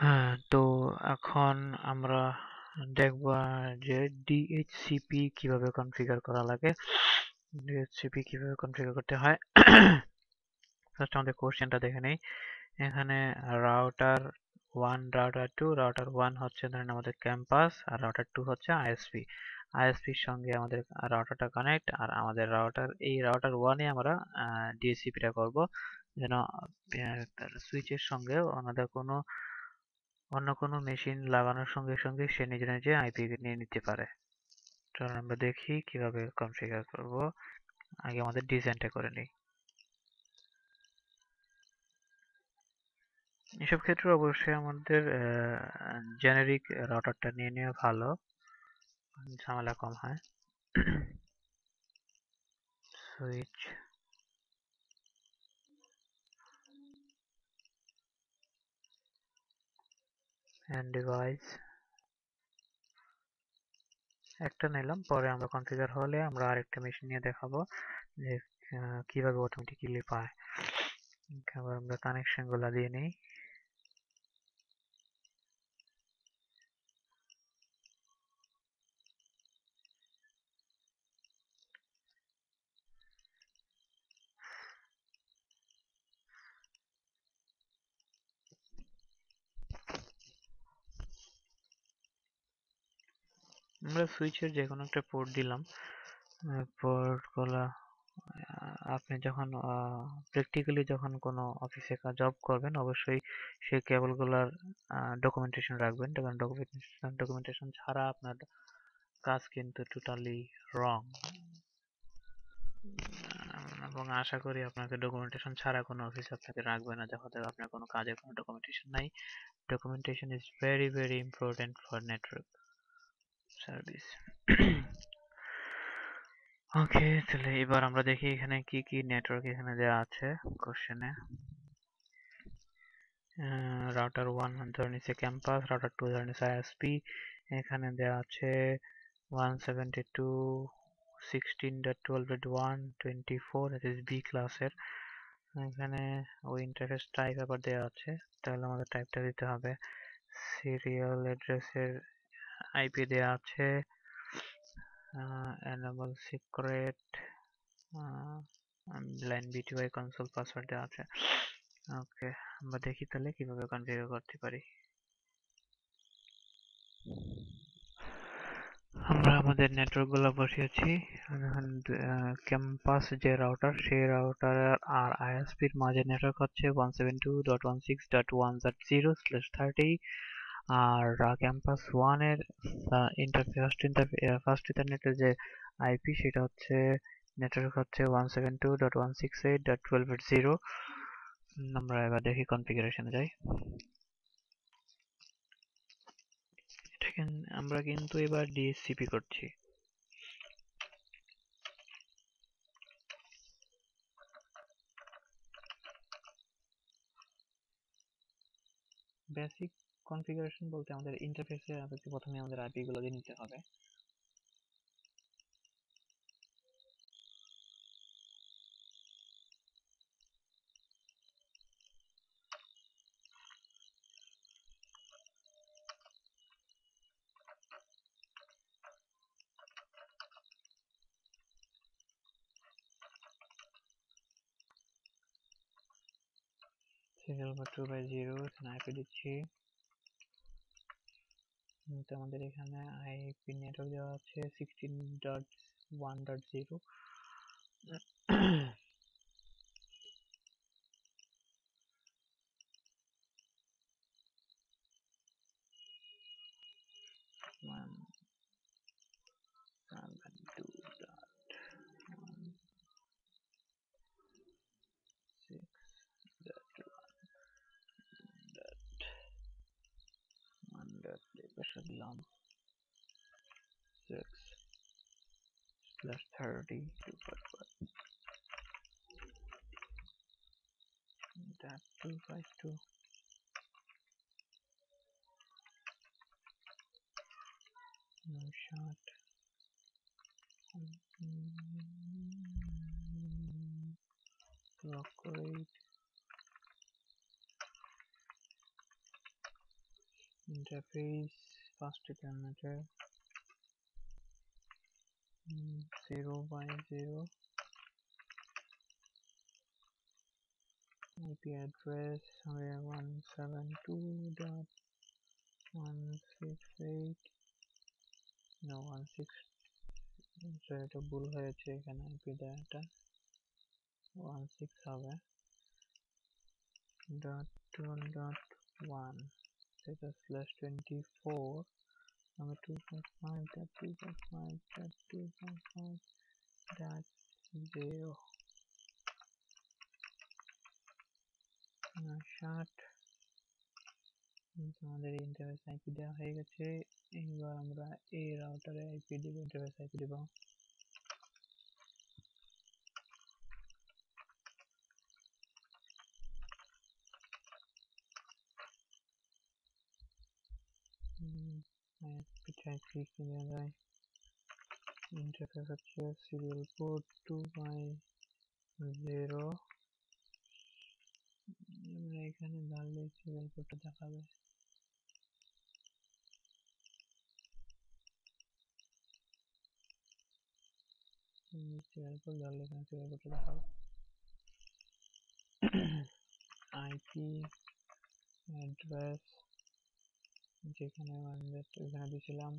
হ্যাঁ, তো এখন আমরা দেখব যে DHCP কিভাবে কনফিগার করা লাগে। DHCP কিভাবে কনফিগার করতে হয়। ফার্স্ট আমাদের কোশ্চেনটা দেখে নেই। এখানে রাউটার 1, রাউটার 2, রাউটার 1 হচ্ছে ধরেন আমাদের ক্যাম্পাস আর রাউটার 2 হচ্ছে আইএসপি। আইএসপির সঙ্গে আমাদের রাউটারটা কানেক্ট আর আমাদের রাউটার 1 এ আমরা ডিএসসিপিটা করব যেন সুইচের সঙ্গে আমাদের অন্য কোনো মেশিন লাগানোর সঙ্গে সঙ্গে সে নিজে নিজে আইপি নিয়ে নিতে পারে। চলুন আমরা দেখি কিভাবে কনফিগার করব। আগে আমাদের ডিজাইনটা করে নিই। এসব ক্ষেত্রে অবশ্যই আমাদের জেনেরিক রাউটারটা নিয়ে নেওয়া ভালো, ঝামেলা কম হয়। সুইচ এন্ড ডিভাইস একটা নিলাম, পরে আমরা কনফিগার হলে আমরা আরেকটা মেশিন নিয়ে দেখাবো যে কিভাবে অটোমেটিক্যালি পায়। আবার আমরা কানেকশন গুলা দিয়ে নিই। আমরা সুইচের যে কোনো একটা পোর্ট দিলাম। পোর্ট গুলা আপনি যখন প্র্যাকটিক্যালি যখন কোনো অফিসে জব করবেন অবশ্যই সেই কেবলগুলোর ডকুমেন্টেশন রাখবেন, কারণ ডকুমেন্টেশন ছাড়া আপনার কাজ কিন্তু টোটালি রং। এবং আশা করি আপনাকে ডকুমেন্টেশন ছাড়া কোনো অফিস আপনাকে রাখবে না যখন আপনার কোনো কাজের কোনো ডকুমেন্টেশন নাই। Documentation is very very important for network service. Okay, তাহলে এবার আমরা দেখি এখানে কি কি নেটওয়ার্ক এখানে দেওয়া আছে কোশ্চেনে। রাউটার 1 ধরে নিচ্ছে ক্যাম্পাস, রাউটার 2 ধরে নিচ্ছে আইএসপি। এখানে দেওয়া আছে 172.16.12.1.24, that is B ক্লাসের। এখানে ওই ইন্টারফেস টাইপ আবার দেওয়া আছে, তাহলে আমাদের টাইপটা দিতে হবে। সিরিয়াল অ্যাড্রেসের আইপি দেওয়া আছে, enable secret, line VTY console password দেওয়া আছে। ওকে, আমরা দেখি তাহলে কিভাবে কনফিগার করতে পারি। আমরা আমাদের নেটওয়ার্ক গুলো বসিয়েছি। ক্যাম্পাস যে রাউটার সেই রাউটার আর আইএসপির মাঝে নেটওয়ার্ক হচ্ছে 172.16.1.0/30, আর ক্যাম্পাস 1 এর ফার্স্ট ইথারনেটের যে আইপি সেটা হচ্ছে নেটওয়ার্ক হচ্ছে 172.168.12.0। আমরা এবার দেখি কনফিগারেশনে যাই। আমরা কিন্তু এবার ডিএসসিপি করছি। বেসিক কনফিগারেশন বলতে আমাদের ইন্টারফেসে প্রথমে আমাদের আইপি গুলো দিয়ে নিতে হবে। সিরিয়াল বা 2/0 এখানে আইপি দিচ্ছি। তো আমাদের এখানে আইপি নেটওয়ার্ক দেওয়া আছে 16.1.0। দিলাম 6/30 that 2/2 no shot block rate interface first parameter 0 by 0 IP address 172.168 no 16 এটা ভুল হয়েছে এখানে IP দেওয়াটা 16 হবে .12.1 সেটা /24 আমি 255.255.255.0 60 আমাদের ইন্টারফেস আইপি দেওয়া হয়ে গেছে এবার আমরা এই রাউটারে আইপি দিব ইন্টারফেস আইপি দিব আইপি টাইপ কি দেওয়া যায় ইন্টারফেস হচ্ছে সিরিয়াল পোর্ট 2/0 আমরা এখানে ডাললে সিরিয়াল পোর্টটা দেখাবে সিরিয়াল পোর্ট ডাললে এখানে সিরিয়াল পোর্টটা দেখাবে আইপি অ্যাড্রেস যেখানে এখানে দিয়েছিলাম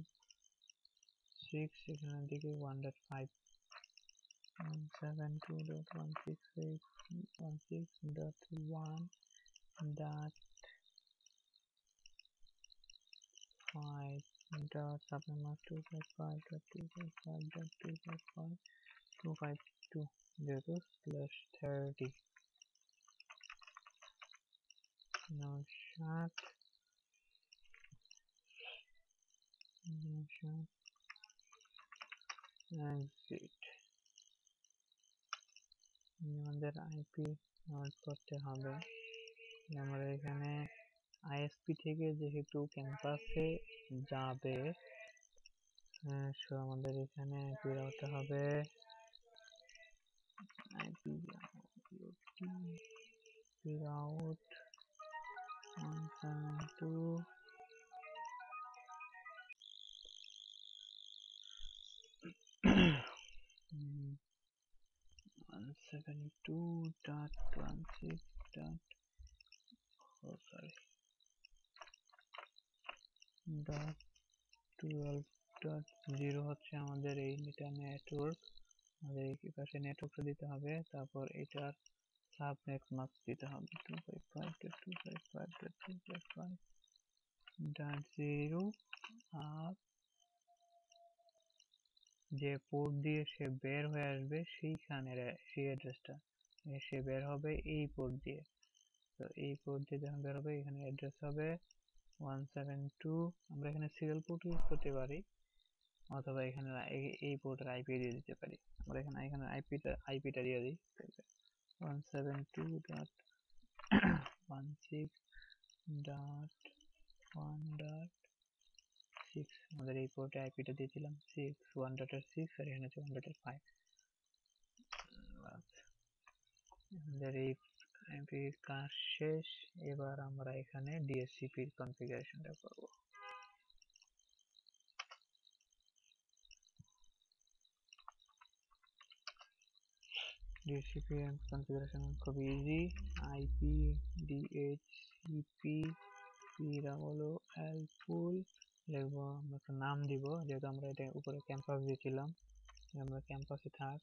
6 এখানে দিকে 1.5 172.168.16.1.5 subnet 255.255.255.252 যেহেতু /30 নৌশাদ exit আমাদের আইপি নোট করতে হবে আমরা এখানে আইএসপি থেকে যেহেতু ক্যাম্পাসে যাবে আমাদের এখানে আইপি রাখতে হবে আইপি রাউট 172 172.16. oh sorry .12.0 হচ্ছে আমাদের এইটা নেটওয়ার্ক আমাদের এই পাশে নেটওয়ার্কটা দিতে হবে তারপর এটার সাবনেট মাস্ক দিতে হবে 255.255.255.0 আর যে পোর্ট দিয়ে সে বের হয়ে আসবে সেইখানের সেই অ্যাড্রেসটা সে বের হবে এই পোর্ট দিয়ে তো এই পোর্ট দিয়ে যখন বের হবে এখানে অ্যাড্রেস হবে 172 আমরা এখানে সিরিয়াল পোর্ট ইউজ করতে পারি অথবা এখানে এই পোর্টের আইপি দিয়ে দিতে পারি আমরা এখানে আইপিটা দিয়ে দিই 172.1.1.6 আমাদের এই পোর্টে আইপিটা দিয়েছিলাম 1.6 আর এখানে হচ্ছে 1.5 আমাদের এই আইপির কাজ শেষ এবার আমরা এখানে ডিএসসিপির কনফিগারেশনটা করব DHCP configuration খুব ইজি আইপি ডিএইচসিপি এরা হলো হেল্পফুল লিখবো আমরা একটা নাম দিব যেহেতু আমরা এটা উপরে ক্যাম্পাস দিয়েছিলাম আমরা ক্যাম্পাসে থাক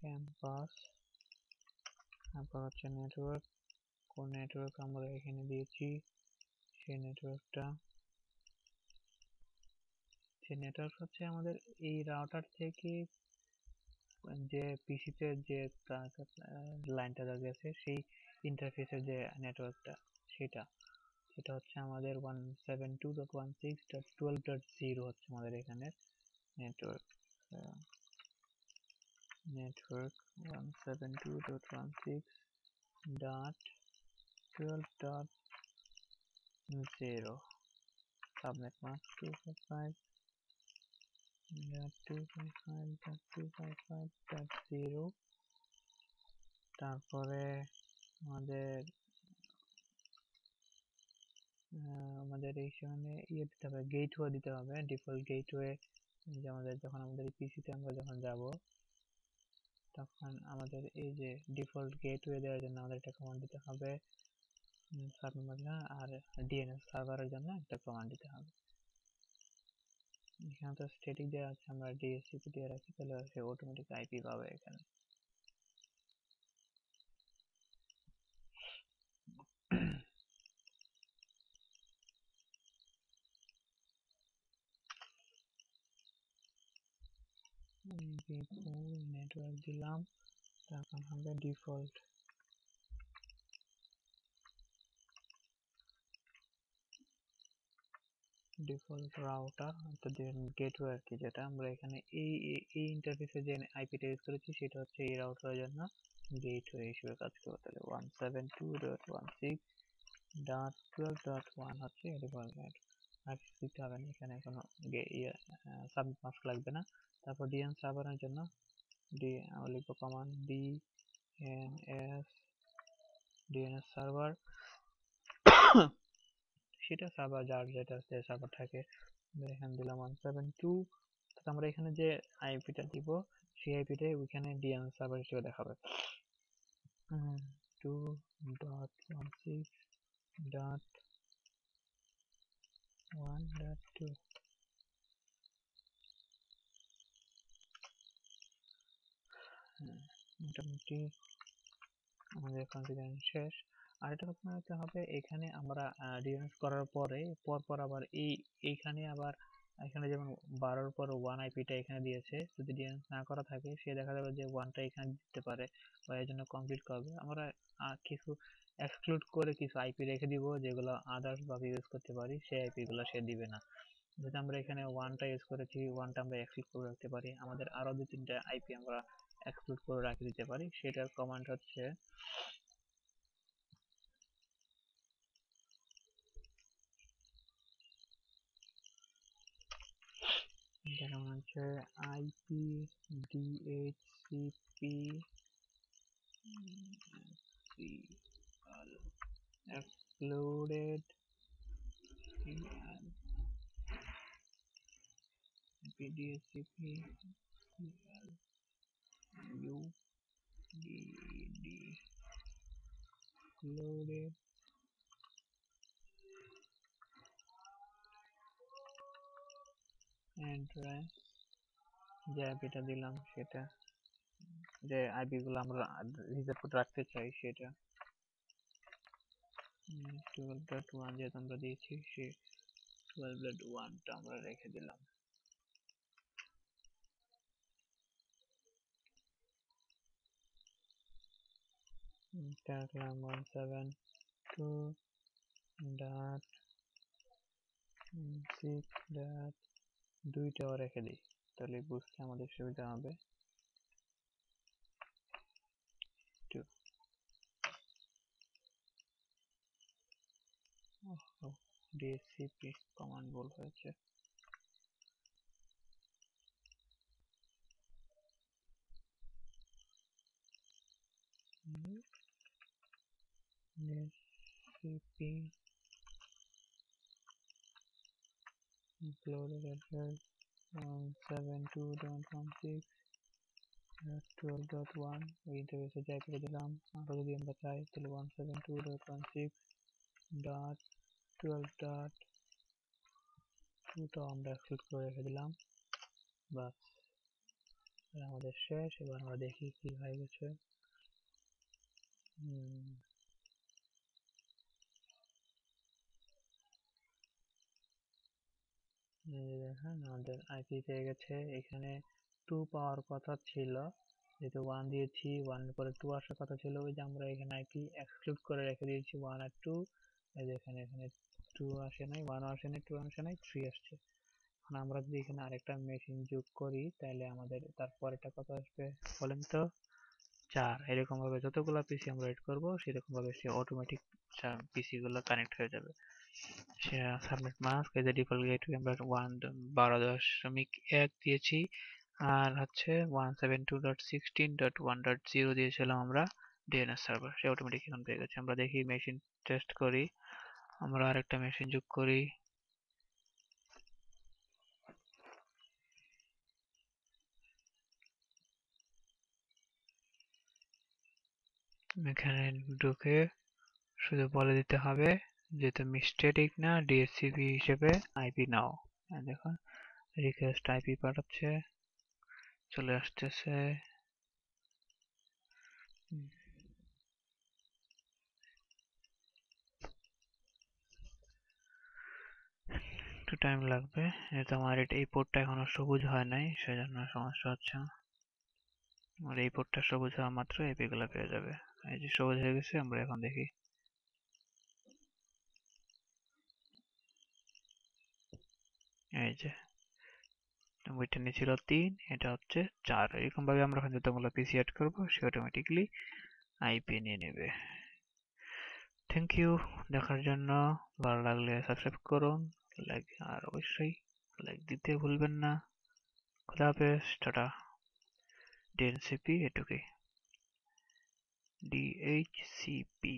ক্যাম্পাস তারপর হচ্ছে নেটওয়ার্ক কোন নেটওয়ার্ক আমরা এখানে দিয়েছি সেই নেটওয়ার্ক হচ্ছে আমাদের এই রাউটার থেকে যে পিসিতে যে লাইনটা গেছে সেই ইন্টারফেসের যে নেটওয়ার্কটা সেটা সেটা হচ্ছে আমাদের 172.16.12.0 হচ্ছে আমাদের এখানে নেটওয়ার্ক 172.16.12.0 subnet mask 255.255.255.0 তারপরে আমাদের আমাদের এইখানে ইয়ে দিতে হবে, গেটওয়ে দিতে হবে, ডিফল্ট গেটওয়ে। যে আমাদের যখন আমাদের পিসিতে আমরা যখন যাব, তখন আমাদের এই যে ডিফল্ট গেটওয়ে দেওয়ার জন্য আমাদের একটা কমান্ড দিতে হবে সাবনেট, আর ডিএনএস সার্ভারের জন্য একটা কমান্ড দিতে হবে। এখানে তো স্ট্যাটিক দেওয়া আছে, আমরা ডিএসসিপি দিয়ে রাখি, তাহলে সে অটোমেটিক আইপি পাবে এখানে। নেটওয়ার্ক দিলাম, তখন হবে ডিফল্ট রাউটার, অর্থাৎ গেটওয়ে আর কি, যেটা আমরা এখানে এই ইন্টারফেসে যে আইপিটা ইউজ করেছি সেটা হচ্ছে এই রাউটারের জন্য গেটওয়ে হিসেবে কাজ করবে। তাহলে 172.168.12.1 হচ্ছে ডিফল্ট নেট। আর কিছু দিতে হবে না এখানে, কোনো সাবনেট মাস্ক লাগবে না। তারপর ডিএন সার্ভারের জন্য লিখবো কমান্ড ডিএনএস সার্ভার, সেটা সার্ভার যার যেটা সার্ভার থাকে। এখানে দিলাম 172, আমরা এখানে যে আইপিটা দিব সেই আইপিটাই ওইখানে ডিএনএস সার্ভার হিসেবে দেখাবে। 2.16.1.2 মোটামুটি আমাদের কনফিগারেশন শেষ। আরেকটা কথা মনে হবে, এখানে আমরা ডিএনএস করার পরপর আবার এইখানে আবার এখানে যেমন 12 পর 1 আইপিটা এখানে দিয়েছে, যদি ডিএনএস না করা থাকে সে দেখা যাবে যে 1টা এখানে দিতে পারে, বা এর জন্য কমপ্লিট করবে। আমরা কিছু এক্সক্লুড করে কিছু আইপি রেখে দিব যেগুলো আদার্স ভাবে ইউজ করতে পারি, সেই আইপি গুলো সে দিবে না। যদি আমরা এখানে 1টা ইউজ করেছি, 1টা আমরা এক্সক্লুড করে রাখতে পারি, আমাদের আরো 2-3টা আইপি আমরা এক্সক্লুড করে রাখতে দিতে পারি। সেটার কমান্ড হচ্ছে যেমন হচ্ছে IP DHCP excluded IP DHCP ইউডিডি এক্সক্লুডেড অ্যাড্রেস, যে আইপিটা দিলাম সেটা, যে আইপি গুলো আমরা রিজার্ভ করে রাখতে চাই সেটা 12.1 যেহেতু আমরা দিয়েছি, সে 12.1টা আমরা রেখে দিলাম। রাখলাম 172.6.2টাও রেখে দিই, তাহলে বুঝতে আমাদের সুবিধা হবে। ডিএসসিপি কমান্ড ভুল হয়েছে। ডিএসসিপি included address 172.16.12.1 এই ইন্টারফেসে যাই করে দিলাম। আরো যদি আমরা চাই তাহলে 172.16.12.2টা আমরা এক্সক্লুড করে রেখে দিলাম। বাস, আমাদের শেষ। এবার আমরা দেখি কি হয়ে গেছে। দেখেন আমাদের আইপি পেয়ে গেছে। এখানে 2 পাওয়ার কথা ছিল, যেহেতু 1 দিয়েছি, 1 এর পরে 2 আসার কথা ছিল, ওই যে আমরা এখানে আইপি এক্সক্লুড করে রেখে দিয়েছি 1 আর 2। এই যে এখানে 2 আসে নাই, 1 আসে নাই, 2 আসে নাই, 3 আসছে। এখন আমরা যদি এখানে আরেকটা মেশিন যোগ করি তাহলে আমাদের তারপরেরটা কত আসবে বলেন তো? 4। এরকম ভাবে যতগুলো পিসি আমরা এড করবো সেরকম ভাবে সে অটোমেটিক পিসি গুলো কানেক্ট হয়ে যাবে। সাবনেট মাস্ক, এই যে ডিফল্ট গেটওয়ে আমরা 12.1 দিয়েছি, আর হচ্ছে 172.16.1.0 দিয়েছিলাম আমরা ডিএনএস সার্ভার। সে অটোমেটিক এখন পেয়ে গেছে। আমরা দেখি মেশিন টেস্ট করি, আমরা আরেকটা মেশিন যোগ করি। এখানে ঢুকে শুধু বলে দিতে হবে যে তুমি স্ট্যাটিক না ডিএসসিপি হিসেবে আইপি নাও। দেখুন রিকোয়েস্ট আইপি পাঠাচ্ছে, চলে আসতেছে। একটু টাইম লাগবে, যেহেতু আমার এই পোর্টটা এখনো সবুজ হয় নাই, সেজন্য সমস্যা হচ্ছে। আর এই পোর্টটা সবুজ হওয়া মাত্র এপি গুলা পেয়ে যাবে। এই যে সবুজ হয়ে গেছে, আমরা এখন দেখি। এই যে ওইটা নিয়েছিল 3, এটা হচ্ছে 4। এরকম ভাবে আমরা যতগুলো পিসি অ্যাড করবো সে অটোমেটিকলি আইপি নিয়ে নেবে। থ্যাংক ইউ দেখার জন্য। ভালো লাগলে সাবস্ক্রাইব করুন, লাইক, আর অবশ্যই লাইক দিতে ভুলবেন না। খুদা হাফেজ, টাটা। ডিএনসিপি এটুকুই। ডিএইচসিপি।